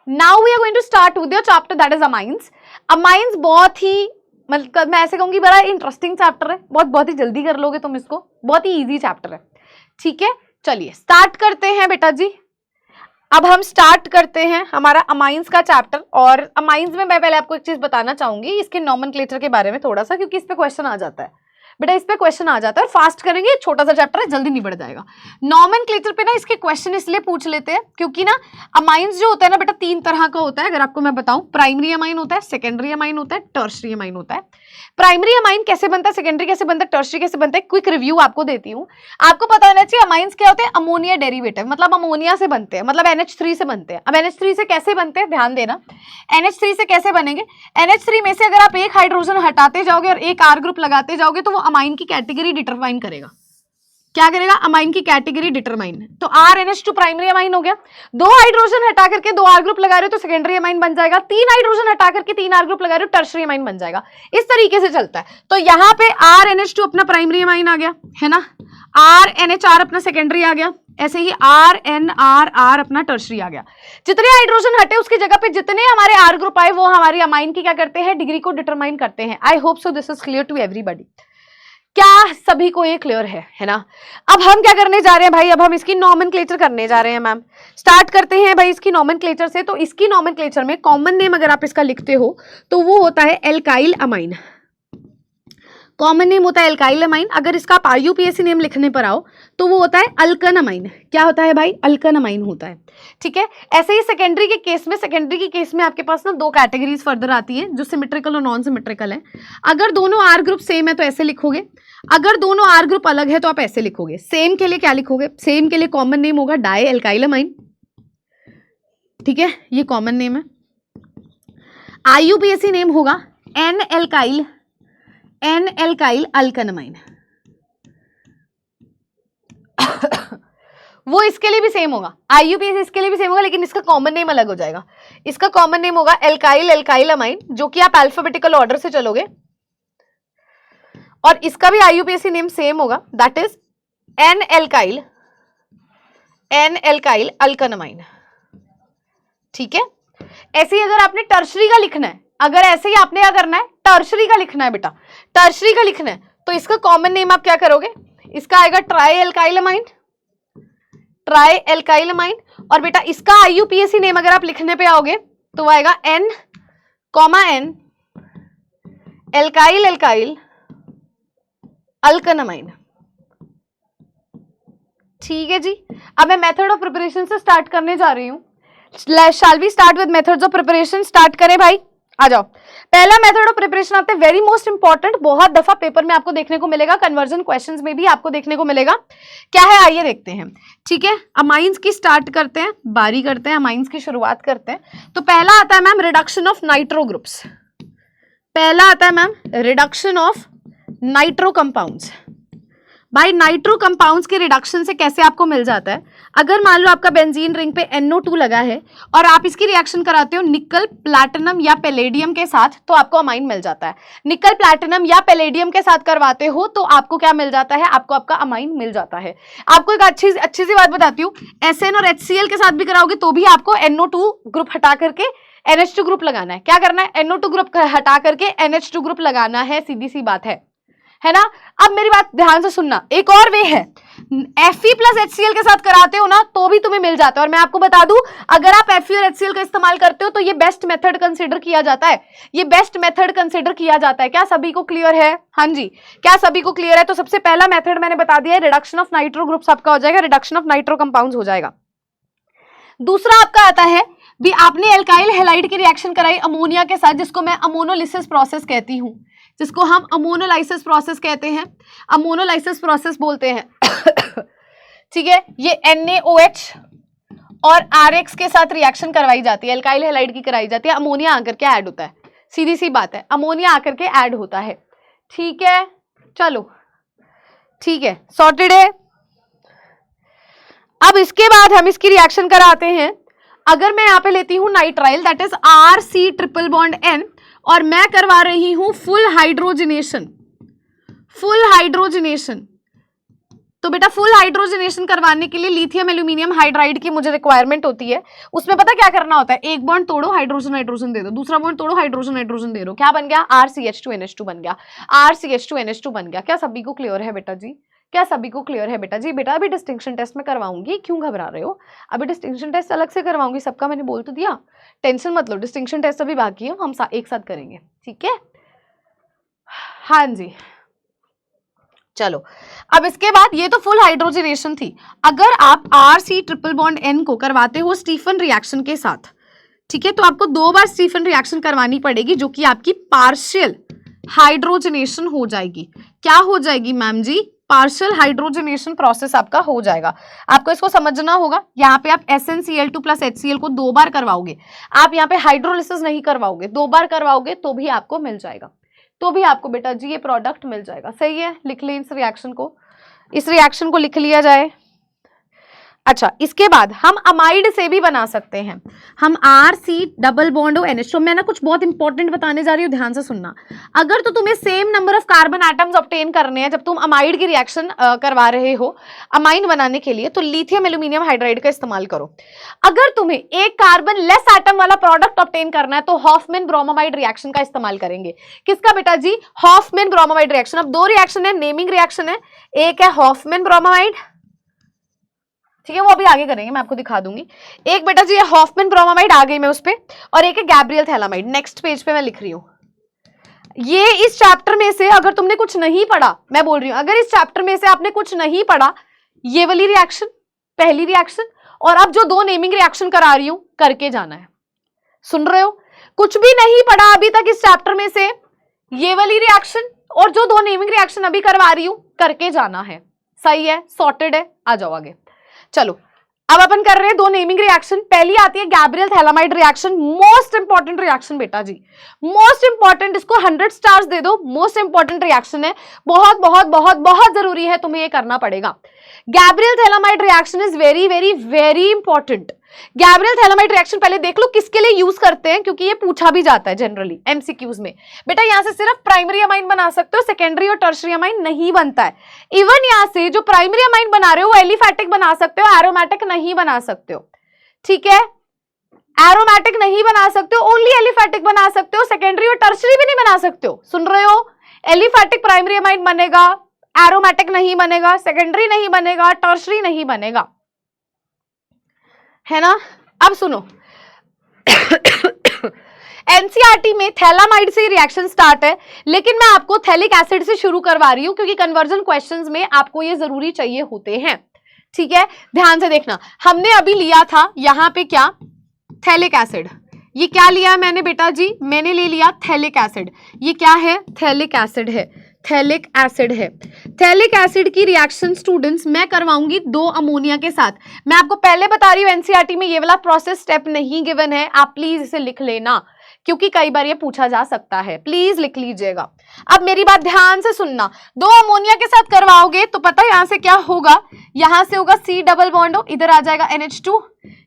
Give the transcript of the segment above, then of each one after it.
Now we are going to start with your chapter that is amines. Amines बहुत ही मतलब मैं ऐसे कहूंगी बड़ा इंटरेस्टिंग चैप्टर है, बहुत ही जल्दी कर लोगे तुम इसको, बहुत ही इजी चैप्टर है। ठीक है, चलिए स्टार्ट करते हैं बेटा जी। अब हम स्टार्ट करते हैं हमारा अमाइंस का चैप्टर। और अमाइंस में मैं पहले आपको एक चीज बताना चाहूंगी इसके नॉमेनक्लेचर के बारे में थोड़ा सा, क्योंकि इस पे क्वेश्चन आ जाता है बेटा, इस पे क्वेश्चन आ जाता है। फास्ट करेंगे, छोटा सा चैप्टर है, जल्दी निबट जाएगा। नॉमेनक्लेचर पे ना इसके क्वेश्चन इसलिए पूछ लेते हैं क्योंकि ना अमाइंस जो होता है ना बेटा 3 तरह का होता है। अगर आपको मैं बताऊं, प्राइमरी अमाइन होता है, सेकेंडरी अमाइन होता है, टर्शरी अमाइन होता है। प्राइमरी अमाइन कैसे बनता है, सेकेंडरी कैसे बनता है, टर्शरी कैसे बनता है, क्विक रिव्यू आपको देती हूँ। आपको पता होना चाहिए अमाइंस क्या होते हैं, अमोनिया डेरिवेटिव, मतलब अमोनिया से बनते हैं, मतलब NH3 से बनते हैं। अब NH3 से कैसे बनते हैं ध्यान देना, NH3 से कैसे बनेंगे, NH3 में से अगर आप एक हाइड्रोजन हटाते जाओगे और एक R ग्रुप लगाते जाओगे तो वो अमाइन की कैटेगरी डिटरमाइन करेगा। क्या करेगा, अमाइन की कैटेगरी डिटरमाइन। तो RNH2 प्राइमरी अमाइन हो गया, 2 हाइड्रोजन हटा करके 2 R ग्रुप लगा रहे हो तो सेकेंडरी अमाइन बन जाएगा, 3 हाइड्रोजन हटा करके 3 R ग्रुप लगा रहे हो टर्शरी अमाइन बन जाएगा। इस तरीके से चलता है। तो यहाँ पे RNH2 अपना प्राइमरी अमाइन आ गया है ना, RNHR अपना सेकेंडरी आ गया, ऐसे ही RNRR अपना टर्शरी आ गया। जितने हाइड्रोजन हटे उसकी जगह पे जितने हमारे R ग्रुप आए वो हमारी अमाइन की क्या करते हैं, डिग्री को डिटरमाइन करते हैं। I hope so this is clear to everybody. क्या सभी को ये क्लियर है ना। अब हम क्या करने जा रहे हैं भाई, अब हम इसकी नॉमेनक्लेचर करने जा रहे हैं मैम। स्टार्ट करते हैं भाई इसकी नॉमेनक्लेचर से। तो इसकी नॉमेनक्लेचर में कॉमन नेम अगर आप इसका लिखते हो तो वो होता है एल्काइल अमाइन। कॉमन नेम होता है एल्काइल अमाइन। अगर इसका आप IUPAC नेम लिखने पर आओ तो वो होता है अल्कन अमाइन। क्या होता है भाई, अल्कन अमाइन होता है। ठीक है, ऐसे ही सेकेंडरी के केस में आपके पास ना 2 कैटेगरीज फर्दर आती है जो सिमेट्रिकल और नॉन सिमेट्रिकल है। अगर दोनों R ग्रुप सेम है तो ऐसे लिखोगे, अगर दोनों R ग्रुप अलग है तो आप ऐसे लिखोगे। सेम के लिए क्या लिखोगे, सेम के लिए कॉमन नेम होगा डाई एल्काइल अमाइन। ठीक है, ये कॉमन नेम है। IUPAC नेम होगा N एल्काइल अल्कन अमाइन। वो इसके लिए भी सेम होगा, IUPAC इसके लिए भी सेम होगा, लेकिन इसका कॉमन नेम अलग हो जाएगा। इसका कॉमन नेम होगा एल्काइल अमाइन, जो कि आप अल्फाबेटिकल ऑर्डर से चलोगे। और इसका भी IUPAC नेम सेम होगा, that is N alkyl alkanamine. ठीक है, ऐसे ही अगर आपने टर्शरी का लिखना है, अगर ऐसे ही आपने क्या करना है, टर्शरी का लिखना है बेटा, टर्शरी का लिखना है तो इसका कॉमन नेम आप क्या करोगे, इसका आएगा ट्राई एल्काइल अमाइन। और बेटा इसका IUPAC नेम अगर आप लिखने पे आओगे तो वो आएगा N एल्काइल अल्कन अमाइन। ठीक है जी, अब मैं मेथड ऑफ प्रिपरेशन से स्टार्ट करने जा रही हूं। Shall we start with methods of preparation. Start करें भाई, आ जाओ। पहला मेथड ऑफ प्रिपरेशन आते हैं, वेरी मोस्ट इंपॉर्टेंट, बहुत दफा पेपर में आपको देखने को मिलेगा, कन्वर्जन क्वेश्चंस में भी आपको देखने को मिलेगा। क्या है आइए देखते हैं। ठीक है, अमाइंस की स्टार्ट करते हैं, बारी करते हैं, अमाइंस की शुरुआत करते हैं। तो पहला आता है ma'am reduction of nitro groups. पहला आता है ma'am reduction of nitro compounds. भाई नाइट्रो कंपाउंड्स के रिडक्शन से कैसे आपको मिल जाता है, अगर मान लो आपका बेंजीन रिंग पे NO2 लगा है और आप इसकी रिएक्शन कराते हो निकल प्लैटिनम या पैलेडियम के साथ तो आपको अमाइन मिल जाता है। निकल प्लैटिनम या पैलेडियम के साथ करवाते हो तो आपको क्या मिल जाता है, आपको आपका अमाइन मिल जाता है। आपको एक अच्छी सी बात बताती हूँ, SN और HCl के साथ भी कराओगे तो भी आपको NO2 ग्रुप हटा करके NH2 ग्रुप लगाना है। क्या करना है, NO2 ग्रुप हटा करके NH2 ग्रुप लगाना है, सीधी सी बात है ना। अब मेरी बात ध्यान से सुनना, एक और वे है, Fe प्लस HCl के साथ कराते हो ना तो भी तुम्हें मिल जाता है। और मैं आपको बता दूं, अगर आप Fe और HCl का इस्तेमाल करते हो तो ये बेस्ट मेथड कंसीडर किया जाता है, ये बेस्ट मेथड कंसीडर किया जाता है। क्या सभी को क्लियर है, हाँ जी, क्या सभी को क्लियर है। तो सबसे पहला मेथड मैंने बता दिया है, रिडक्शन ऑफ नाइट्रो ग्रुप्स आपका हो जाएगा, रिडक्शन ऑफ नाइट्रो कंपाउंड्स हो जाएगा। दूसरा आपका आता है भी, आपने एल्काइल हैलाइड की रिएक्शन कराई अमोनिया के साथ, जिसको मैं अमोनोलिसिस प्रोसेस कहती हूं, जिसको हम अमोनोलाइसिस प्रोसेस कहते हैं, अमोनोलाइसिस प्रोसेस बोलते हैं। ठीक है, ये NaOH और RX के साथ रिएक्शन करवाई जाती है, एल्काइल हैलाइड की कराई जाती है, अमोनिया आकर के ऐड होता है, सीधी सी बात है, अमोनिया आकर के ऐड होता है। ठीक है, चलो ठीक है, सॉर्टेड है। अब इसके बाद हम इसकी रिएक्शन कराते हैं। अगर मैं यहां पे लेती हूं nitrile, that is RC triple bond N, और मैं करवा रही हूं फुल हाइड्रोजनेशन, तो बेटा फुल हाइड्रोजनेशन करवाने के लिए लिथियम एल्यूमिनियम हाइड्राइड की मुझे रिक्वायरमेंट होती है। उसमें पता क्या करना होता है, एक बॉन्ड तोड़ो, हाइड्रोजन हाइड्रोजन दे दो, दूसरा बॉन्ड तोड़ो, हाइड्रोजन हाइड्रोजन दे दो, क्या बन गया, RCH2NH2 बन गया, RCH2NH2 बन गया। क्या सभी को क्लियर है बेटा जी? क्या सभी को क्लियर है बेटा जी? बेटा अभी डिस्टिंक्शन टेस्ट में करवाऊंगी, क्यों घबरा रहे हो? अभी डिस्टिंक्शन टेस्ट अलग से करवाऊंगी, सबका मैंने बोल तो दिया, टेंशन मत लो, डिस्टिंक्शन टेस्ट अभी बाकी है, हम एक साथ करेंगे, ठीक है? हाँ जी, चलो अब इसके बाद ये तो फुल हाइड्रोजनेशन थी। अगर आप RC ट्रिपल बॉन्ड N को करवाते हो स्टीफन रिएक्शन के साथ, ठीक है, तो आपको 2 बार स्टीफन रिएक्शन करवानी पड़ेगी, जो कि आपकी पार्शियल हाइड्रोजनेशन हो जाएगी। क्या हो जाएगी मैम जी? पार्शियल हाइड्रोजनेशन प्रोसेस आपका हो जाएगा। आपको इसको समझना होगा। यहाँ पे आप SnCl2 प्लस HCl को 2 बार करवाओगे, आप यहाँ पे हाइड्रोलिसिस नहीं करवाओगे, 2 बार करवाओगे तो भी आपको मिल जाएगा, तो भी आपको बेटा जी ये प्रोडक्ट मिल जाएगा। सही है, लिख लें इस रिएक्शन को, इस रिएक्शन को लिख लिया जाए। अच्छा, इसके बाद हम अमाइड से भी बना सकते हैं, हम RC डबल बॉन्ड NH। तो मैं ना कुछ बहुत इंपॉर्टेंट बताने जा रही हूँ, ध्यान से सुनना। अगर तो तुम्हें same number of carbon atoms obtain करने हैं जब तुम अमाइड की रिएक्शन करवा रहे हो अमाइन बनाने के लिए, तो लिथियम एल्यूमिनियम हाइड्राइड का इस्तेमाल करो। अगर तुम्हें एक कार्बन लेस एटम वाला प्रोडक्ट ऑब्टेन करना है तो हॉफमैन ब्रोमामाइड रिएक्शन का इस्तेमाल करेंगे। किसका बेटा जी? Hofmann bromamide reaction. अब 2 रिएक्शन है, नेमिंग रिएक्शन है, एक है हॉफमैन ब्रोमामाइड, ठीक है, वो अभी आगे करेंगे, मैं आपको दिखा दूंगी। एक बेटा जी हॉफमैन ब्रोमामाइड, आ गई मैं उस पे, और एक है गैब्रियल थैलामाइड। नेक्स्ट पेज पे मैं लिख रही हूं, ये इस चैप्टर में से अगर तुमने कुछ नहीं पढ़ा, मैं बोल रही हूं, अगर इस चैप्टर में से आपने कुछ नहीं पढ़ा, ये वाली रिएक्शन, पहली रिएक्शन, और अब जो 2 नेमिंग रिएक्शन करा रही हूं करके जाना है। सुन रहे हो? कुछ भी नहीं पढ़ा अभी तक इस चैप्टर में से, ये वाली रिएक्शन और जो 2 नेमिंग रिएक्शन अभी करवा रही हूं करके जाना है। सही है, सॉर्टेड है, आ जाओ आगे। चलो अब अपन कर रहे हैं 2 नेमिंग रिएक्शन। पहली आती है Gabriel phthalimide reaction, most important reaction बेटा जी, मोस्ट इंपॉर्टेंट, इसको 100 स्टार्स दे दो, मोस्ट इंपॉर्टेंट रिएक्शन है, बहुत बहुत बहुत बहुत जरूरी है, तुम्हें ये करना पड़ेगा। Gabriel phthalimide reaction is very very very important. Gabriel phthalimide reaction पहले देख लो किसके लिए यूज करते हैं, क्योंकि ये पूछा भी जाता है जनरली एमसीक्यूज में। बेटा यहां से सिर्फ प्राइमरी अमाइन बना सकते हो, सेकेंडरी और टर्शरी अमाइन नहीं बनता है। इवन यहां से जो प्राइमरी अमाइन बना रहे हो वो एलिफैटिक बना सकते हो, एरोमेटिक नहीं बना सकते हो, ठीक है, एरोमेटिक नहीं बना सकते हो, ओनली एलिफैटिक बना सकते हो, सेकेंडरी और टर्शरी भी नहीं बना सकते हो। सुन रहे हो? एलिफैटिक प्राइमरी अमाइन बनेगा, एरोमेटिक नहीं बनेगा, सेकेंडरी नहीं बनेगा, टर्शरी नहीं बनेगा, है ना? अब सुनो, एनसीईआरटी में थैलामाइड से रिएक्शन स्टार्ट है, लेकिन मैं आपको थैलिक एसिड से शुरू करवा रही हूं क्योंकि कन्वर्जन क्वेश्चंस में आपको ये जरूरी चाहिए होते हैं, ठीक है? ध्यान से देखना, हमने अभी लिया था यहां पे क्या, थैलिक एसिड। ये क्या लिया मैंने बेटा जी? मैंने ले लिया थैलिक एसिड। ये क्या है? थैलिक एसिड है, थैलिक एसिड है। थैलिक एसिड की रिएक्शन स्टूडेंट्स मैं करवाऊंगी 2 अमोनिया के साथ। मैं आपको पहले बता रही हूं एनसीईआरटी में ये वाला प्रोसेस स्टेप नहीं गिवन है, आप प्लीज इसे लिख लेना क्योंकि कई बार ये पूछा जा सकता है, प्लीज लिख लीजिएगा। अब मेरी बात ध्यान से सुनना, 2 अमोनिया के साथ करवाओगे तो पता है यहां से क्या होगा, यहां से होगा C डबल बॉन्ड, इधर आ जाएगा NH2,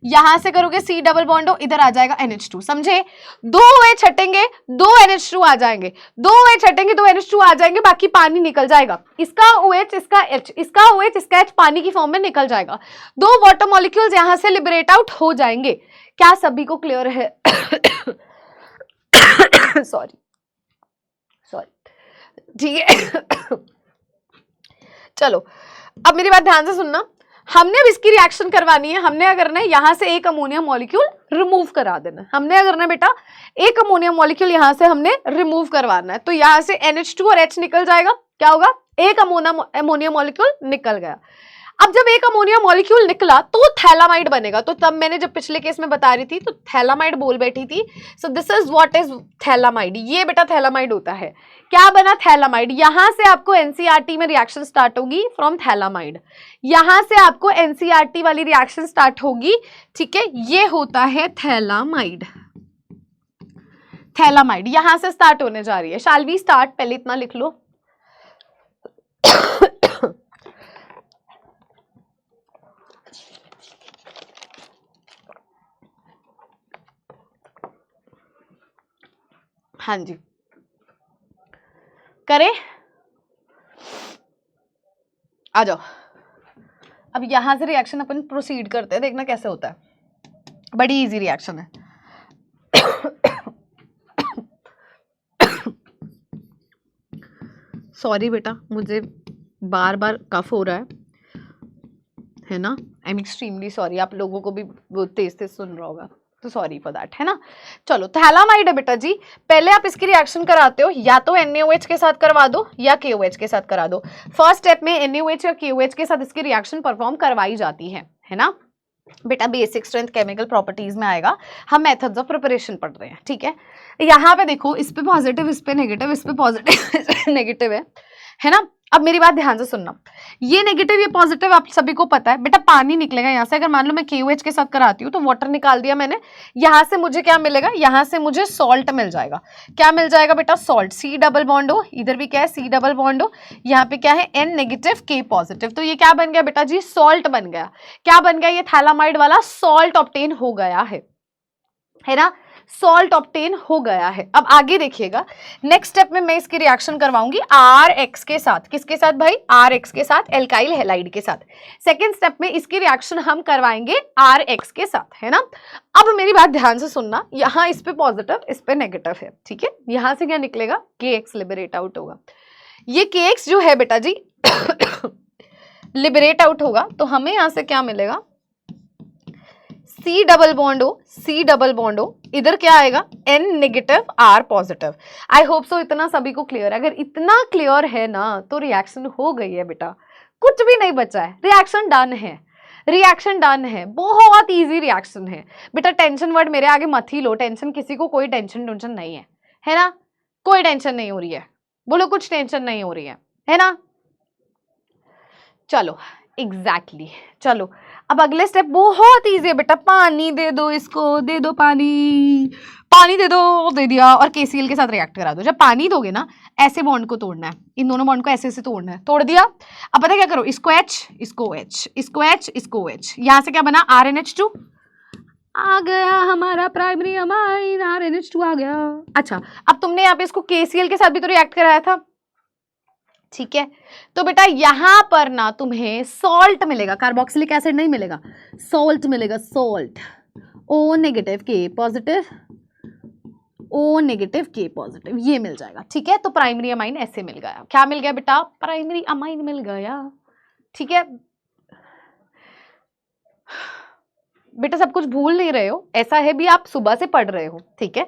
यहां से करोगे C डबल बॉन्ड, इधर आ जाएगा NH2। समझे? 2 OH छटेंगे, 2 NH2 आ जाएंगे, 2 OH छटेंगे, 2 NH2 आ जाएंगे, बाकी पानी निकल जाएगा। इसका OH, इसका H, इसका OH, इसका H पानी की फॉर्म में निकल जाएगा। 2 वाटर मॉलिक्यूल्स यहां से लिबरेट आउट हो जाएंगे। क्या सभी को क्लियर है? सॉरी ठीक है। चलो अब मेरी बात ध्यान से सुनना, हमने अब इसकी रिएक्शन करवानी है। हमने क्या करना है, यहां से एक अमोनियम मॉलिक्यूल रिमूव करा देना। हमने क्या करना है बेटा, एक अमोनियम मॉलिक्यूल यहां से हमने रिमूव करवाना है, तो यहां से NH2 और H निकल जाएगा। क्या होगा? एक अमोनियम मॉलिक्यूल निकल गया। अब जब एक अमोनिया मॉलिक्यूल निकला तो थैलामाइड बनेगा। तो तब मैंने जब पिछले केस में बता रही थी तो थैलामाइड बोल बैठी थी। सो this is what is phthalimide, ये बेटा थैलामाइड होता है। क्या बना? थैलामाइड। यहां से आपको एनसीईआरटी में रिएक्शन स्टार्ट होगी फ्रॉम थैलामाइड, यहां से आपको एनसीईआरटी वाली रिएक्शन स्टार्ट होगी, ठीक है? ये होता है थैलामाइड। थैलामाइड यहां से स्टार्ट होने जा रही है। Shall we start? पहले इतना लिख लो। हाँ जी, करे, आ जाओ। अब यहां से रिएक्शन अपन प्रोसीड करते हैं, देखना कैसे होता है, बड़ी इजी रिएक्शन है। सॉरी बेटा, मुझे बार बार कफ हो रहा है ना, आई एम एक्सट्रीमली सॉरी, आप लोगों को भी तेज तेज सुन रहा होगा, तो सॉरी फॉर दैट, है ना। चलो थैलामाइड है बेटा जी, पहले आप इसकी रिएक्शन कराते हो या तो NaOH के साथ करवा दो या KOH के साथ करा दो। फर्स्ट स्टेप में NaOH या KOH के साथ इसकी रिएक्शन परफॉर्म करवाई जाती है ना बेटा। बेसिक स्ट्रेंथ केमिकल प्रॉपर्टीज में आएगा, हम मेथड्स ऑफ प्रिपरेशन पढ़ रहे हैं, ठीक है। यहाँ पे देखो, इस पे पॉजिटिव, इस पे नेगेटिव, इस पे पॉजिटिव नेगेटिव है ना। अब मेरी बात ध्यान से सुनना, ये नेगेटिव ये पॉजिटिव आप सभी को पता है बेटा, पानी निकलेगा यहाँ से। अगर मान लो मैं KOH के साथ कराती हूँ तो वाटर निकाल दिया मैंने, यहाँ से मुझे क्या मिलेगा, यहाँ से मुझे सॉल्ट मिल जाएगा। क्या मिल जाएगा बेटा, सॉल्ट। C डबल बॉन्ड हो, इधर भी क्या है C डबल बॉन्ड हो, यहाँ पे क्या है N नेगेटिव K पॉजिटिव, तो ये क्या बन गया बेटा जी, सॉल्ट बन गया। क्या बन गया, ये थैलामाइड वाला सॉल्ट ऑब्टेन हो गया है ना, सॉल्ट ऑब्टेन हो गया है। अब आगे देखिएगा, नेक्स्ट स्टेप में मैं इसकी रिएक्शन करवाऊंगी RX के साथ। किसके साथ भाई, RX के साथ, एल्काइल हैलाइड के साथ। सेकेंड स्टेप में इसकी रिएक्शन हम करवाएंगे RX के साथ, है ना। अब मेरी बात ध्यान से सुनना, यहाँ इस पे पॉजिटिव, इस पे नेगेटिव है, ठीक है। यहाँ से क्या निकलेगा, KX लिबरेट आउट होगा। ये KX जो है बेटा जी लिबरेट आउट होगा, तो हमें यहाँ से क्या मिलेगा, C डबल बॉन्ड हो, C डबल बॉन्ड हो, इधर क्या आएगा N नेगेटिव R पॉजिटिव। आई होप सो इतना सभी को क्लियर है। अगर इतना क्लियर है ना तो रिएक्शन हो गई है बेटा, कुछ भी नहीं बचा है, रिएक्शन डन है, रिएक्शन डन है, बहुत इजी रिएक्शन है बेटा। टेंशन वर्ड मेरे आगे मत ही लो, टेंशन किसी को कोई टेंशन नहीं है ना, कोई टेंशन नहीं हो रही है, बोलो कुछ टेंशन नहीं हो रही है ना। चलो एग्जैक्टली चलो अब अगले स्टेप बहुत इजी है बेटा, पानी दे दो इसको, दे दो पानी, पानी दे दो, दे दिया, और KCl के साथ रिएक्ट करा दो। जब पानी दोगे ना, ऐसे बॉन्ड को तोड़ना है, इन दोनों बॉन्ड को ऐसे ऐसे तोड़ना है, तोड़ दिया। अब पता क्या करो, इसको H, इसको H, इसको H, इसको H, यहाँ से क्या बना RNH2 आ गया हमारा प्राइमरी अमाइन, RNH2 आ गया। अच्छा, अब तुमने यहाँ पे इसको KCl के साथ भी तो रिएक्ट कराया था, ठीक है। तो बेटा यहां पर ना तुम्हें सॉल्ट मिलेगा, कार्बोक्सिलिक एसिड नहीं मिलेगा, सॉल्ट मिलेगा, salt. O negative K positive, O negative K positive, ये मिल जाएगा, ठीक है। तो प्राइमरी अमाइन ऐसे मिल गया। क्या मिल गया बेटा, प्राइमरी अमाइन मिल गया, ठीक है। बेटा सब कुछ भूल नहीं रहे हो, ऐसा है भी आप सुबह से पढ़ रहे हो, ठीक है।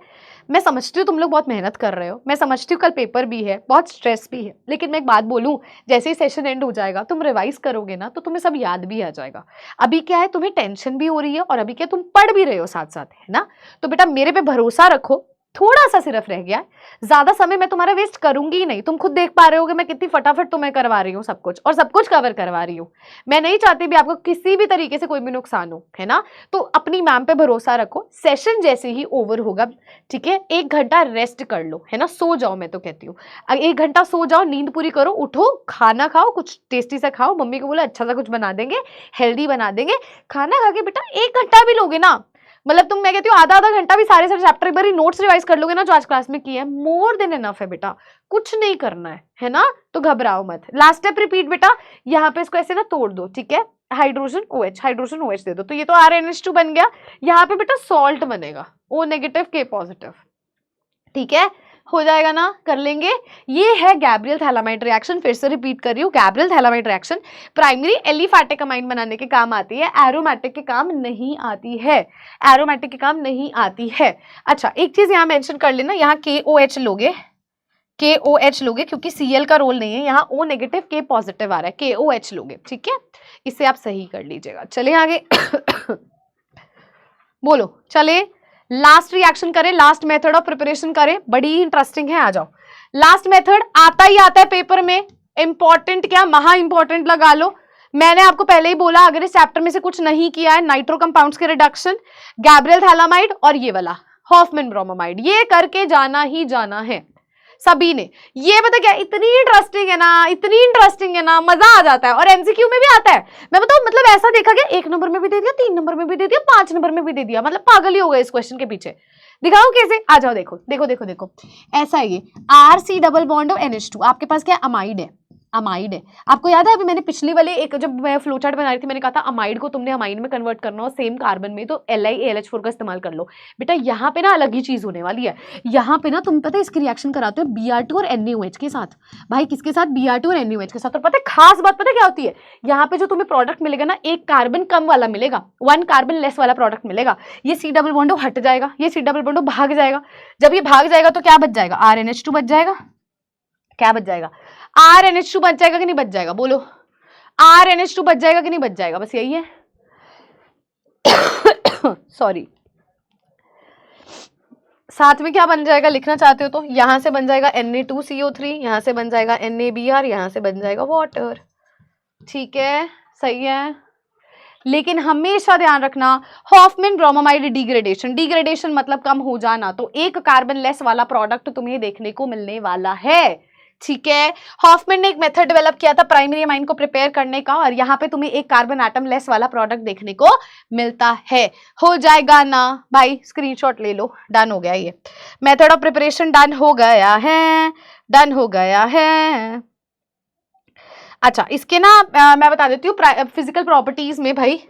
मैं समझती हूँ तुम लोग बहुत मेहनत कर रहे हो, मैं समझती हूँ कल पेपर भी है, बहुत स्ट्रेस भी है, लेकिन मैं एक बात बोलूँ, जैसे ही सेशन एंड हो जाएगा तुम रिवाइज करोगे ना तो तुम्हें सब याद भी आ जाएगा। अभी क्या है, तुम्हें टेंशन भी हो रही है और अभी क्या तुम पढ़ भी रहे हो साथ साथ, है ना। तो बेटा मेरे पे भरोसा रखो, थोड़ा सा सिर्फ रह गया है, ज्यादा समय मैं तुम्हारा वेस्ट करूंगी ही नहीं। तुम खुद देख पा रहे हो कि मैं कितनी फटाफट तुम्हें करवा रही हूँ सब कुछ, और सब कुछ कवर करवा रही हूँ। मैं नहीं चाहती भी आपको किसी भी तरीके से कोई भी नुकसान हो, है ना। तो अपनी मैम पे भरोसा रखो, सेशन जैसे ही ओवर होगा, ठीक है, 1 घंटा रेस्ट कर लो, है ना, सो जाओ। मैं तो कहती हूँ 1 घंटा सो जाओ, नींद पूरी करो, उठो, खाना खाओ, कुछ टेस्टी सा खाओ, मम्मी को बोलो अच्छा सा कुछ बना देंगे, हेल्दी बना देंगे। खाना खा के बेटा 1 घंटा भी लोगे ना, मतलब तुम, मैं कहती हूँ आधा घंटा भी सारे चैप्टर एक बार नोट्स रिवाइज कर लोगे ना जो आज क्लास में किया है, मोर देन एनफ है बेटा, कुछ नहीं करना है ना। तो घबराओ मत। लास्ट स्टेप रिपीट बेटा, यहाँ पे इसको ऐसे ना तोड़ दो, ठीक है, हाइड्रोजन OH दे दो, तो ये तो RNH2 बन गया। यहाँ पे बेटा सॉल्ट बनेगा, O नेगेटिव K पॉजिटिव, ठीक है, हो जाएगा ना, कर लेंगे। ये है गैब्रियल थैलामाइड रिएक्शन। फिर से रिपीट कर रही हूँ, Gabriel phthalimide reaction primary aliphatic amine बनाने के काम आती है, एरोमेटिक के काम नहीं आती है, एरोमेटिक के काम नहीं आती है। अच्छा एक चीज यहाँ मेंशन कर लेना, यहाँ KOH लोगे, KOH लोगे क्योंकि Cl का रोल नहीं है, यहाँ O नेगेटिव K पॉजिटिव आ रहा है, KOH लोगे, ठीक है, इसे आप सही कर लीजिएगा। चले आगे बोलो, चले लास्ट रिएक्शन करें, लास्ट मेथड ऑफ प्रिपरेशन करें, बड़ी इंटरेस्टिंग है, आ जाओ। लास्ट मेथड आता ही आता है पेपर में, इंपॉर्टेंट क्या महा इंपॉर्टेंट लगा लो। मैंने आपको पहले ही बोला अगर इस चैप्टर में से कुछ नहीं किया है, नाइट्रो कंपाउंड्स के रिडक्शन, गैब्रियल थैलामाइड और ये वाला हॉफमैन ब्रोमामाइड, ये करके जाना ही जाना है सभी ने। ये पता क्या इतनी इंटरेस्टिंग है ना, इतनी इंटरेस्टिंग है ना, मजा आ जाता है, और एमसीक्यू में भी आता है। मैं बताऊं, मतलब ऐसा देखा गया 1 नंबर में भी दे दिया, 3 नंबर में भी दे दिया, 5 नंबर में भी दे दिया, मतलब पागल ही हो गए इस क्वेश्चन के पीछे। दिखाओ कैसे, आ जाओ, देखो देखो देखो देखो, ऐसा है ये RC डबल बॉन्ड NH2, आपके पास क्या अमाइड है, अमाइड है। आपको याद है अभी मैंने पिछले वाले एक जब मैं फ्लो चार्ट बना रही थी मैंने कहा था अमाइड को तुमने अमाइन में कन्वर्ट करना हो सेम कार्बन में तो LiAlH4 का इस्तेमाल कर लो। बेटा यहाँ पे ना अलग ही चीज होने वाली है। यहाँ पे ना तुम पता है इसकी रिएक्शन कराते हो Br2 और NaOH के साथ। भाई किसके साथ? Br2 और NaOH के साथ। और पता है खास बात पता है क्या होती है? यहाँ पे जो तुम्हें प्रोडक्ट मिलेगा ना एक कार्बन कम वाला मिलेगा, 1 कार्बन लेस वाला प्रोडक्ट मिलेगा। ये C डबल बॉन्ड हट जाएगा, ये C डबल बॉन्ड भाग जाएगा। जब ये भाग जाएगा तो क्या बच जाएगा? RNH2 बच जाएगा। क्या बच जाएगा? RNH2 बच जाएगा कि नहीं बच जाएगा? बोलो RNH2 बच जाएगा कि नहीं बच जाएगा? बस यही है। सॉरी। साथ में क्या बन जाएगा लिखना चाहते हो तो यहां से बन जाएगा Na2CO3, यहां से बन जाएगा NaBr, यहां से बन जाएगा वाटर। ठीक है, सही है। लेकिन हमेशा ध्यान रखना हॉफमैन ब्रोमामाइड डिग्रेडेशन, डिग्रेडेशन मतलब कम हो जाना, तो एक कार्बन लेस वाला प्रोडक्ट तुम्हें देखने को मिलने वाला है। ठीक है, हॉफमैन ने एक मेथड डेवलप किया था प्राइमरी अमाइन को प्रिपेयर करने का और यहाँ पे तुम्हें एक कार्बन एटम लेस वाला प्रोडक्ट देखने को मिलता है। हो जाएगा ना भाई? स्क्रीनशॉट ले लो। डन हो गया, ये मेथड ऑफ प्रिपरेशन डन हो गया है, डन हो गया है। अच्छा, इसके ना मैं बता देती हूँ फिजिकल प्रॉपर्टीज में। भाई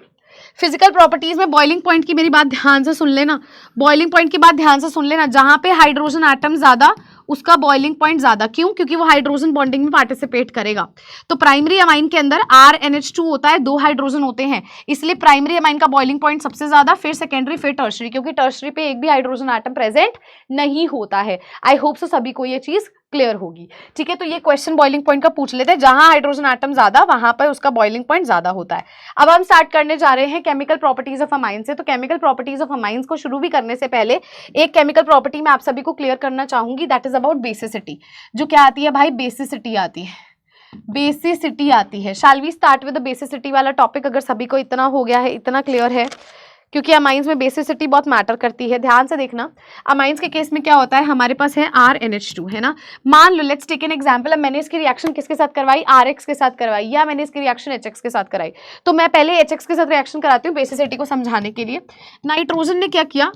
फिजिकल प्रॉपर्टीज में बॉइलिंग पॉइंट की मेरी बात ध्यान से सुन लेना, बॉइलिंग पॉइंट की बात ध्यान से सुन लेना। जहां पे हाइड्रोजन एटम ज्यादा उसका बॉइलिंग पॉइंट ज्यादा। क्यों? क्योंकि वो हाइड्रोजन बॉन्डिंग में पार्टिसिपेट करेगा। तो प्राइमरी अमाइन के अंदर RNH2 होता है, 2 हाइड्रोजन होते हैं, इसलिए प्राइमरी अमाइन का बॉइलिंग पॉइंट सबसे ज्यादा, फिर सेकेंडरी, फिर टर्शरी, क्योंकि टर्शरी पे एक भी हाइड्रोजन एटम प्रेजेंट नहीं होता है। आई होप सो सभी को ये चीज क्लियर होगी। ठीक है, तो ये क्वेश्चन बॉइलिंग पॉइंट का पूछ लेते हैं, जहां हाइड्रोजन एटम ज्यादा वहां पर उसका बॉइलिंग पॉइंट ज्यादा होता है। अब हम स्टार्ट करने जा रहे हैं केमिकल प्रॉपर्टीज ऑफ अमाइन से। तो केमिकल प्रॉपर्टीज ऑफ अमाइंस को शुरू भी करने से पहले एक केमिकल प्रॉपर्टी मैं आप सभी को क्लियर करना चाहूंगी, दैट इज अबाउट बेसिसिटी। जो क्या आती है भाई? बेसिसिटी आती है, बेसिसिटी आती है। Shall we start with the basicity वाला टॉपिक? अगर सभी को इतना हो गया है, इतना क्लियर है, क्योंकि अमाइंस में बेसिसिटी बहुत मैटर करती है। ध्यान से देखना, अमाइंस के केस में क्या होता है, हमारे पास है RNH2, है ना। मान लो लेट्स टेक एन एग्जांपल, अब मैंने इसकी रिएक्शन किसके साथ करवाई? RX के साथ करवाई, या मैंने इसकी रिएक्शन HX के साथ कराई। तो मैं पहले HX के साथ रिएक्शन कराती हूँ बेसिसिटी को समझाने के लिए। नाइट्रोजन ने क्या किया,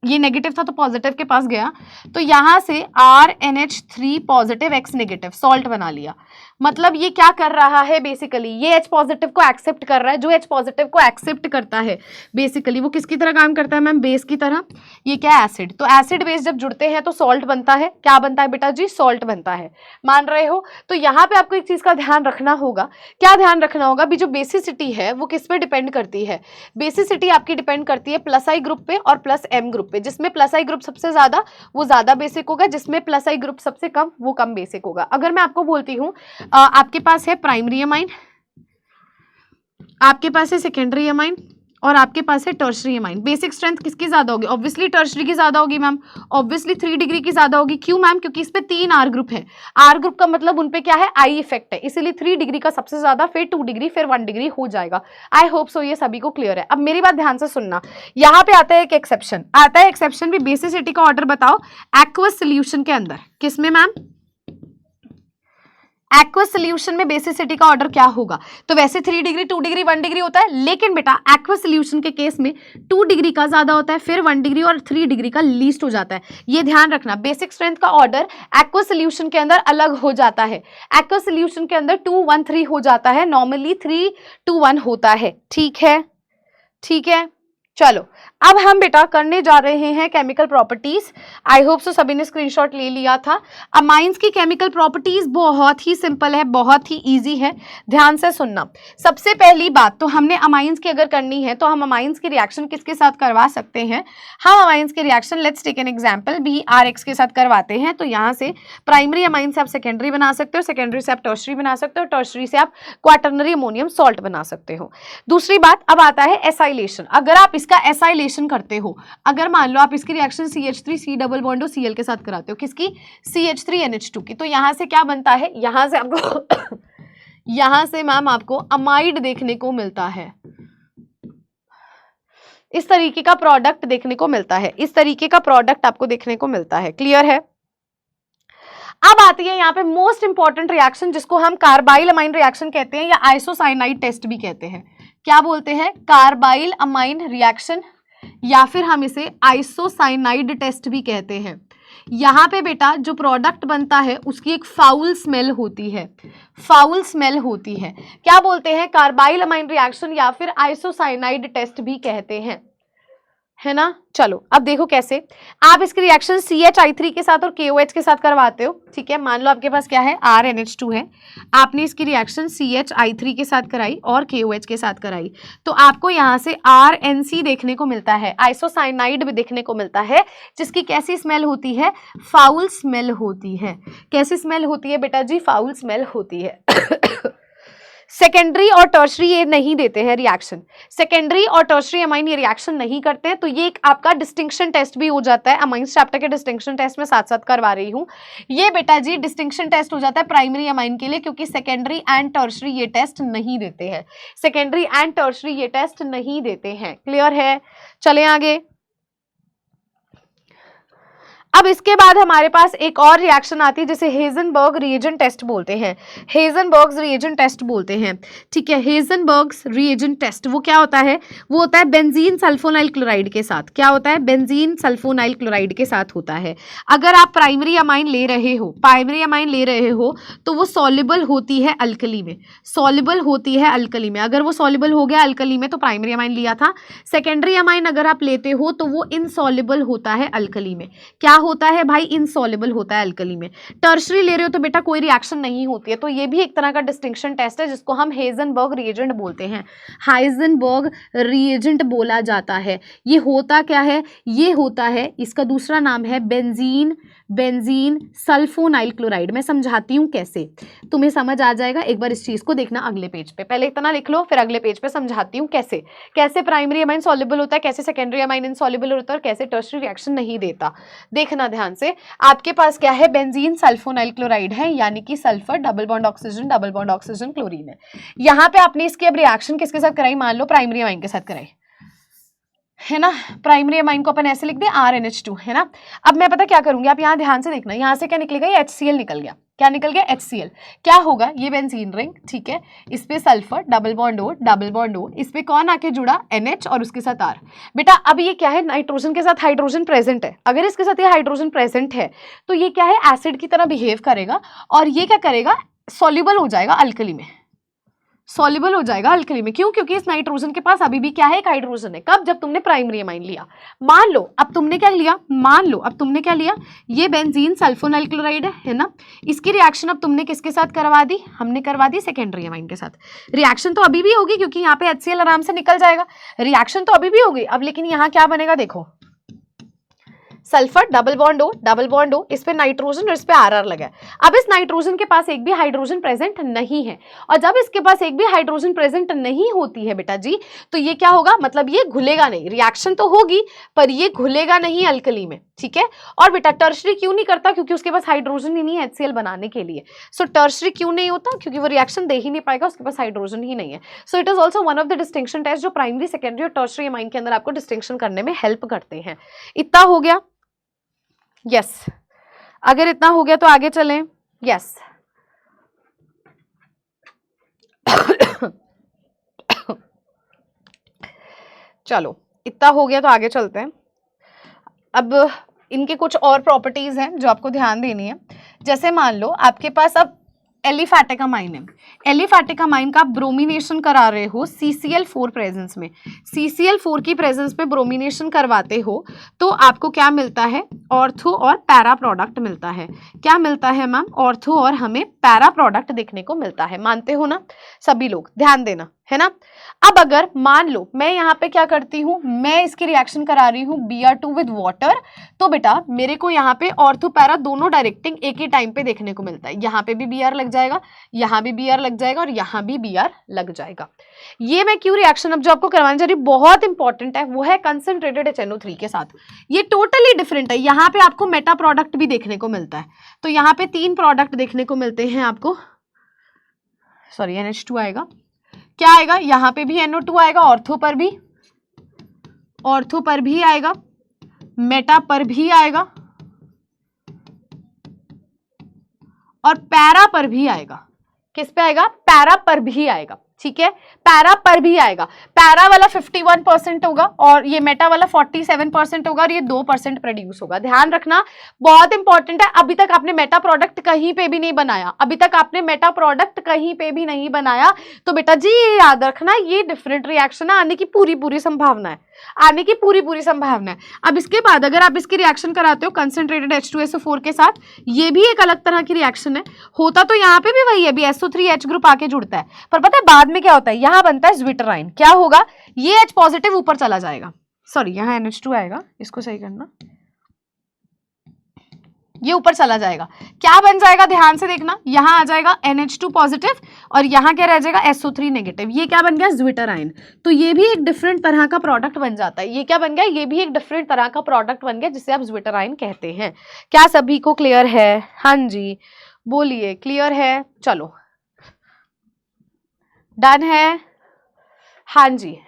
ये नेगेटिव था तो पॉजिटिव के पास गया, तो यहां से RNH3 positive X negative salt बना लिया। मतलब ये क्या कर रहा है बेसिकली, ये H पॉजिटिव को एक्सेप्ट कर रहा है। जो H पॉजिटिव को एक्सेप्ट करता है बेसिकली वो किसकी तरह काम करता है मैम? बेस की तरह। ये क्या है? एसिड। तो एसिड बेस जब जुड़ते हैं तो सॉल्ट बनता है। क्या बनता है बेटा जी? सॉल्ट बनता है। मान रहे हो? तो यहाँ पे आपको एक चीज का ध्यान रखना होगा। क्या ध्यान रखना होगा? भी जो बेसिसिटी है वो किस पे डिपेंड करती है? बेसिसिटी आपकी डिपेंड करती है प्लस आई ग्रुप पे और प्लस एम ग्रुप पे। जिसमें प्लस आई ग्रुप सबसे ज्यादा वो ज्यादा बेसिक होगा, जिसमें प्लस आई ग्रुप सबसे कम वो कम बेसिक होगा। अगर मैं आपको बोलती हूँ आपके पास है प्राइमरी अमाइन, आपके पास है सेकेंडरी अमाइन और आपके पास है टर्शरी अमाइन, बेसिक स्ट्रेंथ किसकी ज्यादा होगी? ऑब्वियसली टर्शरी की ज्यादा होगी मैम, ऑब्वियसली 3 डिग्री की ज्यादा होगी। क्यों मैम? क्योंकि इस पे 3 R ग्रुप है। R ग्रुप का मतलब उनपे क्या है? आई इफेक्ट है, इसीलिए 3 डिग्री का सबसे ज्यादा, फिर 2 डिग्री, फिर 1 डिग्री हो जाएगा। आई होप सो ये सभी को क्लियर है। अब मेरी बात ध्यान से सुनना, यहाँ पे आता है एक एक्सेप्शन, आता है एक्सेप्शन भी। बेसिसिटी का ऑर्डर बताओ एक्वस सोल्यूशन के अंदर, किसमें मैम? एक्वस सोल्यूशन में बेसिसिटी का ऑर्डर क्या होगा? तो वैसे 3 डिग्री, 2 डिग्री, 1 डिग्री होता है, लेकिन बेटा एक्वस सोल्यूशन के केस में 2 डिग्री का ज्यादा होता है, फिर 1 डिग्री और 3 डिग्री का लीस्ट हो जाता है। ये ध्यान रखना, बेसिक स्ट्रेंथ का ऑर्डर एक्वस सोल्यूशन के अंदर अलग हो जाता है। एक्वस सोल्यूशन के अंदर 2 1 3 हो जाता है, नॉर्मली 3 2 1 होता है। ठीक है, ठीक है। चलो अब हम बेटा करने जा रहे हैं केमिकल प्रॉपर्टीज। आई होप सो सभी ने स्क्रीनशॉट ले लिया था। अमाइंस की केमिकल प्रॉपर्टीज बहुत ही सिंपल है, बहुत ही इजी है, ध्यान से सुनना। सबसे पहली बात तो हमने अमाइंस की अगर करनी है तो हम अमाइंस की रिएक्शन किसके साथ करवा सकते हैं? हम अमाइंस की reaction let's take an example BRX के साथ करवाते हैं। तो यहाँ से प्राइमरी अमाइन से आप सेकेंडरी बना सकते हो, सेकेंडरी से आप टर्शरी बना सकते हो, टर्शरी से आप क्वाटरनरी अमोनियम सॉल्ट बना सकते हो। दूसरी बात अब आता है एसाइलेशन। अगर आप इसका एसाइलेशन करते हो, अगर मान लो आप इसकी reaction CH3 C double bond Cl के साथ कराते हो, किसकी? CH3NH2 की, तो यहां से क्या बनता है? यहां से आपको यहां से मैम आपको अमाइड देखने को मिलता है, इस तरीके का प्रोडक्ट देखने को मिलता है, इस तरीके का प्रोडक्ट आपको देखने को मिलता है। क्लियर है? अब आती है यहाँ पे मोस्ट इंपॉर्टेंट रिएक्शन, जिसको हम कार्बाइल अमाइन रिएक्शन कहते हैं या आइसोसाइनाइड टेस्ट भी कहते हैं। क्या बोलते हैं? कार्बाइल अमाइन रिएक्शन, या फिर हम इसे आइसोसाइनाइड टेस्ट भी कहते हैं। यहाँ पे बेटा जो प्रोडक्ट बनता है उसकी एक फाउल स्मेल होती है, फाउल स्मेल होती है। क्या बोलते हैं? कार्बाइल अमाइन रिएक्शन या फिर आइसोसाइनाइड टेस्ट भी कहते हैं, है ना। चलो अब देखो कैसे आप इसकी रिएक्शन CHI3 के साथ और KOH के साथ करवाते हो, ठीक है। मान लो आपके पास क्या है, RNH2 है, आपने इसकी रिएक्शन CHI3 के साथ कराई और KOH के साथ कराई, तो आपको यहाँ से RNC देखने को मिलता है, आइसोसाइनाइड भी देखने को मिलता है, जिसकी कैसी स्मेल होती है? फाउल स्मेल होती है। कैसी स्मेल होती है बेटा जी? फाउल स्मेल होती है। सेकेंडरी और टर्शरी ये नहीं देते हैं रिएक्शन, सेकेंडरी और टर्शरी अमाइन ये रिएक्शन नहीं करते हैं, तो ये एक आपका डिस्टिंक्शन टेस्ट भी हो जाता है। अमाइंस चैप्टर के डिस्टिंक्शन टेस्ट में साथ साथ करवा रही हूँ, ये बेटा जी डिस्टिंक्शन टेस्ट हो जाता है प्राइमरी अमाइन के लिए, क्योंकि सेकेंडरी एंड टर्शरी ये टेस्ट नहीं देते हैं, सेकेंडरी एंड टर्शरी ये टेस्ट नहीं देते हैं। क्लियर है? चले आगे। अब इसके बाद हमारे पास एक और रिएक्शन आती है जिसे हेजनबर्ग रिएजेंट टेस्ट बोलते हैं, हेजनबर्ग्स रिएजेंट टेस्ट बोलते हैं, ठीक है। हेजनबर्ग्स रिएजेंट टेस्ट वो क्या होता है? वो होता है बेंजीन सल्फोनाइल क्लोराइड के साथ। क्या होता है? बेंजीन सल्फोनाइल क्लोराइड के साथ होता है। अगर आप प्राइमरी अमाइन ले रहे हो, प्राइमरी अमाइन ले रहे हो तो वो सॉल्युबल होती है अल्कली में, सॉल्युबल होती है अल्कली में। अगर वो सॉल्युबल हो गया अल्कली में तो प्राइमरी अमाइन लिया था। सेकेंडरी अमाइन अगर आप लेते हो तो वो इनसॉल्युबल होता है अल्कली में। क्या होता है भाई? इनसॉल्युबल होता है अल्कली में। टर्शरी ले रहे हो तो बेटा कोई रिएक्शन नहीं होती है, तो ये भी एक तरह का डिस्टिंक्शन टेस्ट है जिसको हम हेजनबर्ग रिएजेंट बोलते हैं, हाइजेनबर्ग रिएजेंट बोला जाता है। ये होता क्या है? ये होता है, इसका दूसरा नाम है बेंजीन, बेंजीन सल्फोनाइल क्लोराइड। मैं समझाती हूँ कैसे, तुम्हें समझ आ जाएगा। एक बार इस चीज को देखना अगले पेज पे, पहले इतना लिख लो फिर अगले पेज पे समझाती हूँ कैसे कैसे प्राइमरी अमाइन सॉल्युबल होता है, कैसे सेकेंडरी अमाइन इनसॉल्युबल होता है और कैसे टर्शरी रिएक्शन नहीं देता। देखना ध्यान से, आपके पास क्या है? बेंजीन सल्फोनाइल क्लोराइड है, यानी कि sulphur double bond oxygen chlorine है। यहाँ पे आपने इसकी अब रिएक्शन किसके साथ कराई? मान लो प्राइमरी अमाइन के साथ कराई, है ना। प्राइमरी अमाइन को अपन ऐसे लिख दे RNH2, है ना। अब मैं पता क्या करूंगी, आप यहाँ ध्यान से देखना, यहाँ से क्या निकलेगा? ये HCl निकल गया। क्या निकल गया? HCl। क्या होगा? ये बेंजीन रिंग, ठीक है, इस पे सल्फर डबल बॉन्ड O, इस पे कौन आके जुड़ा? NH और उसके साथ R। बेटा अब ये क्या है? नाइट्रोजन के साथ हाइड्रोजन प्रेजेंट है। अगर इसके साथ ये हाइड्रोजन प्रेजेंट है तो ये क्या है? एसिड की तरह बिहेव करेगा और ये क्या करेगा? सॉल्युबल हो जाएगा अल्कली में, सॉल्युबल हो जाएगा अल्कली में। क्यों? क्योंकि इस नाइट्रोजन के पास अभी भी क्या है? एक हाइड्रोजन है। कब? जब तुमने प्राइमरी अमाइन लिया। मान लो अब तुमने क्या लिया? मान लो अब तुमने क्या लिया? ये बेंजीन सल्फोनाइल क्लोराइड है ना। इसकी रिएक्शन अब तुमने किसके साथ करवा दी? हमने करवा दी सेकेंडरी अमाइन के साथ। रिएक्शन तो अभी भी होगी क्योंकि यहाँ पे HCl आराम से निकल जाएगा, रिएक्शन तो अभी भी होगी। अब लेकिन यहाँ क्या बनेगा? देखो, सल्फर डबल बॉन्ड O, इस पे नाइट्रोजन और इस पे RR लगा है। अब इस नाइट्रोजन के पास एक भी हाइड्रोजन प्रेजेंट नहीं है, और जब इसके पास एक भी हाइड्रोजन प्रेजेंट नहीं होती है बेटा जी, तो ये क्या होगा? मतलब ये घुलेगा नहीं, रिएक्शन तो होगी पर ये घुलेगा नहीं अल्कली में, ठीक है। और बेटा टर्शरी क्यों नहीं करता? क्योंकि उसके पास हाइड्रोजन ही नहीं है HCl बनाने के लिए। सो टर्शरी क्यों नहीं होता? क्योंकि वो रिएक्शन दे ही नहीं पाएगा, उसके पास हाइड्रोजन ही नहीं है। So it is also one of the distinction test जो प्राइमरी, सेकेंडरी और टर्शरी अमाइन के अंदर आपको डिस्टिंक्शन करने में हेल्प करते हैं। इतना हो गया? यस अगर इतना हो गया तो आगे चलें। यस चलो इतना हो गया तो आगे चलते हैं। अब इनके कुछ और प्रॉपर्टीज हैं जो आपको ध्यान देनी है। जैसे मान लो आपके पास अब एलिफैटिक अमाइन है, एलिफैटिक अमाइन का ब्रोमिनेशन करा रहे हो CCl4 प्रेजेंस में, CCl4 की प्रेजेंस में ब्रोमिनेशन करवाते हो तो आपको क्या मिलता है? ऑर्थो और पैरा प्रोडक्ट मिलता है। क्या मिलता है मैम? ऑर्थो और हमें पैरा प्रोडक्ट देखने को मिलता है। मानते हो ना सभी लोग? ध्यान देना, है ना। अब अगर मान लो मैं यहाँ पे क्या करती हूँ, मैं इसकी रिएक्शन करा रही हूँ Br2 विद वाटर, तो बेटा मेरे को यहाँ पे ऑर्थो पैरा दोनों डायरेक्टिंग एक ही टाइम पे देखने को मिलता है। यहाँ पे भी Br लग जाएगा, यहाँ भी Br लग जाएगा और यहाँ भी Br लग जाएगा। ये मैं क्यों रिएक्शन अब जो आपको करवाने जा रही हूँ बहुत इंपॉर्टेंट है, वो है कंसंट्रेटेड HNO3 के साथ। ये टोटली डिफरेंट है। यहाँ पे आपको मेटा प्रोडक्ट भी देखने को मिलता है, तो यहाँ पे 3 प्रोडक्ट देखने को मिलते हैं आपको। सॉरी NH2 आएगा, क्या आएगा? यहाँ पे भी NO2 आएगा, ऑर्थो पर भी आएगा, मेटा पर भी आएगा और पैरा पर भी आएगा। किस पे आएगा? पैरा पर भी आएगा। ठीक है, पैरा पर भी आएगा, पैरा वाला 51% होगा और ये मेटा वाला 47% होगा और ये 2% प्रोड्यूस होगा। ध्यान रखना, बहुत इंपॉर्टेंट है। अभी तक आपने मेटा प्रोडक्ट कहीं पे भी नहीं बनाया, अभी तक आपने मेटा प्रोडक्ट कहीं पे भी नहीं बनाया, तो बेटा जी ये याद रखना, ये डिफरेंट रिएक्शन आने की पूरी संभावना है, आने की पूरी संभावना है। अब इसके बाद अगर आप इसकी रिएक्शन कराते हो कंसंट्रेटेड H2SO4 के साथ, ये भी एक अलग तरह की रिएक्शन है, होता तो यहाँ पे भी वही है, SO3H ग्रुप आके जुड़ता है, पर पता है बाद में क्या होता है, यहाँ बनता है ज्विटराइन। क्या होगा, ये H पॉजिटिव ऊपर चला जाएगा, सॉरी यहाँ NH2 आएगा, इसको सही करना, ये ऊपर चला जाएगा, क्या बन जाएगा ध्यान से देखना, यहाँ आ जाएगा NH2 पॉजिटिव और यहाँ क्या रह जाएगा SO3 नेगेटिव, ये क्या बन गया ज्विटराइन। तो ये भी एक डिफरेंट तरह का प्रोडक्ट बन जाता है, ये क्या बन गया, ये भी एक डिफरेंट तरह का प्रोडक्ट बन गया जिसे आप ज्विटराइन कहते हैं। क्या सभी को क्लियर है? हाँ जी बोलिए, क्लियर है? चलो डन है, हाँ जी।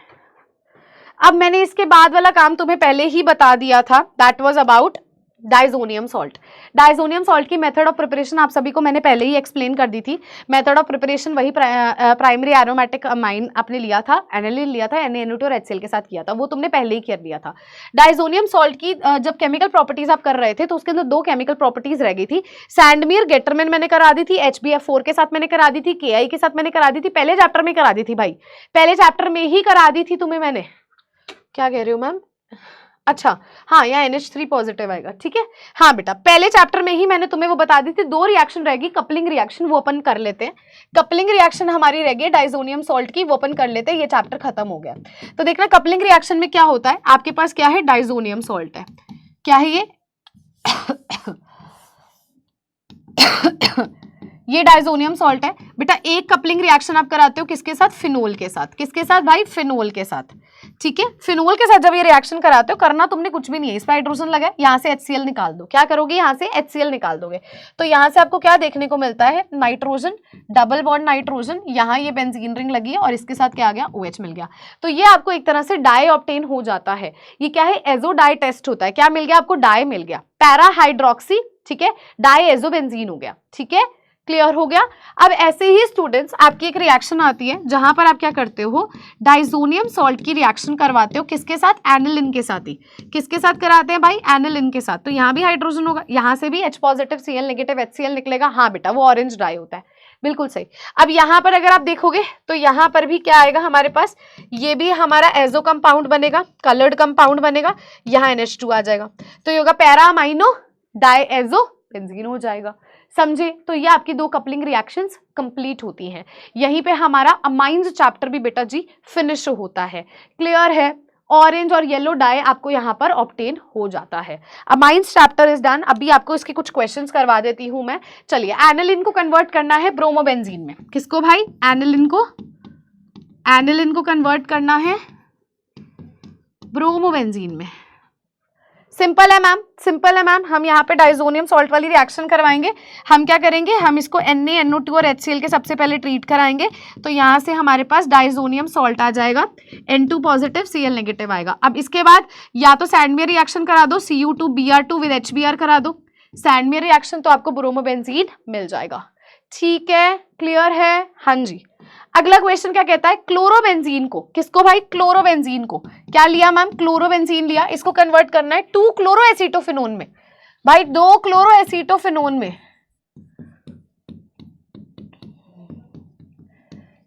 अब मैंने इसके बाद वाला काम तुम्हें पहले ही बता दिया था, that was about diazonium salt. Diazonium salt की मेथड ऑफ प्रिपरेशन आप सभी को मैंने पहले ही एक्सप्लेन कर दी थी। मेथड ऑफ प्रिपरेशन वही प्राइमरी एरोमेटिक अमाइन आपने लिया था, एनिलीन लिया था, Na-NO2 और HCl के साथ किया था, वो तुमने पहले ही कर लिया था। डाइजोनियम सॉल्ट की जब केमिकल प्रॉपर्टीज आप कर रहे थे तो उसके अंदर 2 केमिकल प्रॉपर्टीज रह गई थी, सैंडमीर गेटरमैन मैंने करा दी थी, HbF4 के साथ मैंने करा दी थी, Ki के साथ मैंने करा दी थी, पहले चैप्टर में करा दी थी भाई, पहले चैप्टर में ही करा दी थी तुम्हें मैंने। क्या कह रही हूँ मैम? अच्छा हाँ, यहाँ NH3 पॉजिटिव आएगा, ठीक है। हाँ बेटा पहले चैप्टर में ही मैंने तुम्हें वो बता दी थी, 2 रिएक्शन रहेगी, कपलिंग रिएक्शन वो अपन कर लेते हैं, कपलिंग रिएक्शन हमारी रह गई डाइजोनियम सॉल्ट की, वो अपन कर लेते हैं, ये चैप्टर खत्म हो गया। तो देखना कपलिंग रिएक्शन में क्या होता है, आपके पास क्या है, डाइजोनियम सॉल्ट है, क्या है ये डाइजोनियम सॉल्ट है बेटा। एक कपलिंग रिएक्शन आप कराते हो किसके साथ, फिनोल के साथ, किसके साथ भाई, फिनोल के साथ, ठीक है। फिनोल के साथ जब ये रिएक्शन कराते हो, करना तुमने कुछ भी नहीं है, इस पर हाइड्रोजन लगा, यहाँ से HCl निकाल दो, क्या करोगे, यहाँ से HCl निकाल दोगे, तो यहाँ से आपको क्या देखने को मिलता है, नाइट्रोजन, डबल बॉन्ड नाइट्रोजन, यहाँ ये बेंजीन रिंग लगी है और इसके साथ क्या आ गया, OH मिल गया। तो ये आपको एक तरह से डाई ऑब्टेन हो जाता है, ये क्या है, एजो डाई टेस्ट होता है, क्या मिल गया आपको, डाई मिल गया, पैरा हाइड्रोक्सी, ठीक है, डाई एजो बेंजीन हो गया, ठीक है, क्लियर हो गया। अब ऐसे ही स्टूडेंट्स आपकी एक रिएक्शन आती है जहां पर आप क्या करते हो, डाइजोनियम सॉल्ट की रिएक्शन करवाते हो, किसके साथ, एनिलीन के साथ ही, किसके साथ कराते हैं भाई, एनिलीन के साथ, तो यहाँ भी हाइड्रोजन होगा, यहाँ से भी H positive Cl negative HCl निकलेगा, हाँ बेटा वो ऑरेंज डाई होता है, बिल्कुल सही। अब यहाँ पर अगर आप देखोगे तो यहाँ पर भी क्या आएगा हमारे पास, ये भी हमारा एजो कंपाउंड बनेगा, कलर्ड कंपाउंड बनेगा, यहाँ NH2 आ जाएगा, तो ये होगा para amino di azo benzene हो जाएगा, समझे। तो ये आपकी 2 कपलिंग रिएक्शंस कंप्लीट होती हैं, यहीं पे हमारा अमाइंस चैप्टर भी बेटा जी फिनिश होता है, क्लियर है। ऑरेंज और येलो डाई आपको यहाँ पर ऑब्टेन हो जाता है, अमाइंस चैप्टर इज डन। अभी आपको इसके कुछ क्वेश्चंस करवा देती हूँ मैं। चलिए एनिलीन को कन्वर्ट करना है ब्रोमोबेंजीन में, किसको भाई, एनिलीन को कन्वर्ट करना है ब्रोमोबेंजीन में। सिंपल है मैम, सिंपल है मैम, हम यहाँ पे डाइजोनियम सॉल्ट वाली रिएक्शन करवाएंगे। हम क्या करेंगे, हम इसको Na-NO2 और HCl के सबसे पहले ट्रीट कराएंगे, तो यहाँ से हमारे पास डाइजोनियम सॉल्ट आ जाएगा, N2 पॉजिटिव Cl नेगेटिव आएगा। अब इसके बाद या तो सैंडमेयर रिएक्शन करा दो, Cu2Br2 विद HBr करा दो, सैंडमेयर रिएक्शन तो आपको ब्रोमोबेंजीन मिल जाएगा, ठीक है, क्लियर है, हाँ जी। अगला क्वेश्चन क्या कहता है, क्लोरोबेंजीन को, किसको भाई, क्लोरोबेंजीन को क्या लिया मैम, क्लोरोबेंजीन लिया, इसको कन्वर्ट करना है 2 क्लोरोएसीटोफिनोन में, भाई 2 क्लोरोएसीटोफिनोन में,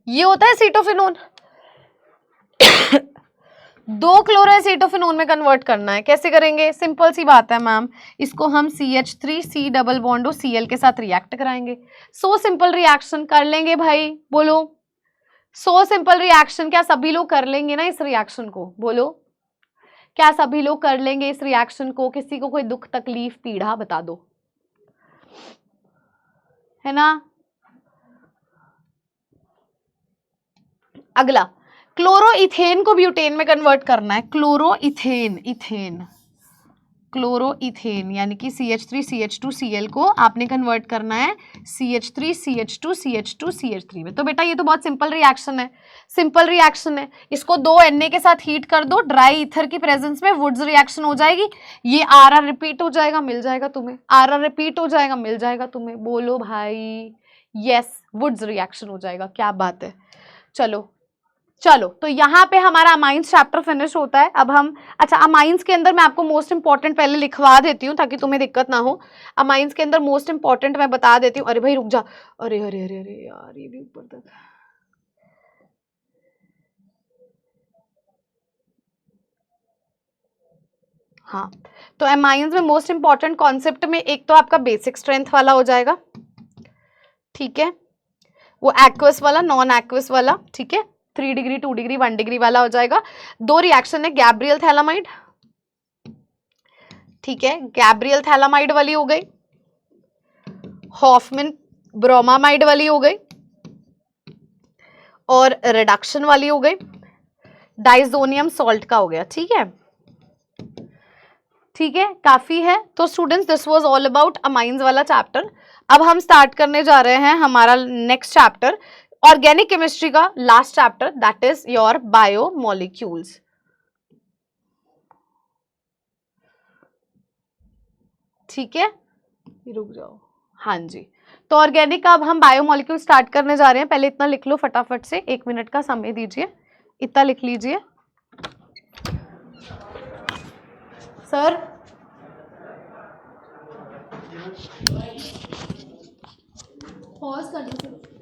ये होता है एसीटोफिनोन 2 क्लोरोएसीटोफिनोन में कन्वर्ट करना है, कैसे करेंगे, सिंपल सी बात है मैम, इसको हम CH3C डबल बॉन्ड Cl के साथ रिएक्ट कराएंगे, सो सिंपल रिएक्शन कर लेंगे भाई, बोलो सो सिंपल रिएक्शन, क्या सभी लोग कर लेंगे ना इस रिएक्शन को, बोलो क्या सभी लोग कर लेंगे इस रिएक्शन को, किसी को कोई दुख तकलीफ पीड़ा बता दो, है ना। अगला क्लोरोइथेन को ब्यूटेन में कन्वर्ट करना है, क्लोरोइथेन यानी कि CH3CH2Cl को आपने कन्वर्ट करना है CH3CH2CH2CH3 में। तो बेटा ये तो बहुत सिंपल रिएक्शन है, सिंपल रिएक्शन है, इसको 2 Na के साथ हीट कर दो, ड्राई ईथर की प्रेजेंस में वुड्स रिएक्शन हो जाएगी, ये RR रिपीट हो जाएगा, मिल जाएगा तुम्हें, RR रिपीट हो जाएगा, मिल जाएगा तुम्हें, बोलो भाई यस, वुड्स रिएक्शन हो जाएगा, क्या बात है, चलो चलो, तो यहाँ पे हमारा अमाइंस चैप्टर फिनिश होता है। अब हम, अच्छा अमाइंस के अंदर मैं आपको मोस्ट इंपॉर्टेंट पहले लिखवा देती हूँ ताकि तुम्हें दिक्कत ना हो। अमाइंस के अंदर मोस्ट इंपॉर्टेंट मैं बता देती हूँ। अरे भाई रुक जा, अरे अरे अरे अरे यार ये भी ऊपर तक। हाँ, तो अमाइंस में मोस्ट इंपॉर्टेंट कॉन्सेप्ट में एक तो आपका बेसिक स्ट्रेंथ वाला हो जाएगा, ठीक है, वो एक्वस वाला, नॉन एक्वस वाला, ठीक है, 3 डिग्री 2 डिग्री 1 डिग्री वाला हो जाएगा। 2 रिएक्शन है, गैब्रियल थैलामाइड, ठीक है, गैब्रियल थैलामाइड वाली हो गई, हॉफमैन ब्रोमामाइड वाली हो गई, और रिडक्शन वाली हो गई, डाइजोनियम सॉल्ट का हो गया, ठीक है, ठीक है, काफी है। तो students this was all about amines वाला चैप्टर। अब हम स्टार्ट करने जा रहे हैं हमारा नेक्स्ट चैप्टर, ऑर्गेनिक केमिस्ट्री का last chapter, that is your biomolecules. ठीक है, रुक जाओ, हाँ जी, तो ऑर्गेनिक का अब हम बायोमोलिक्यूल स्टार्ट करने जा रहे हैं। पहले इतना लिख लो फटाफट से, 1 मिनट का समय दीजिए, इतना लिख लीजिए। सर पॉज कर दो।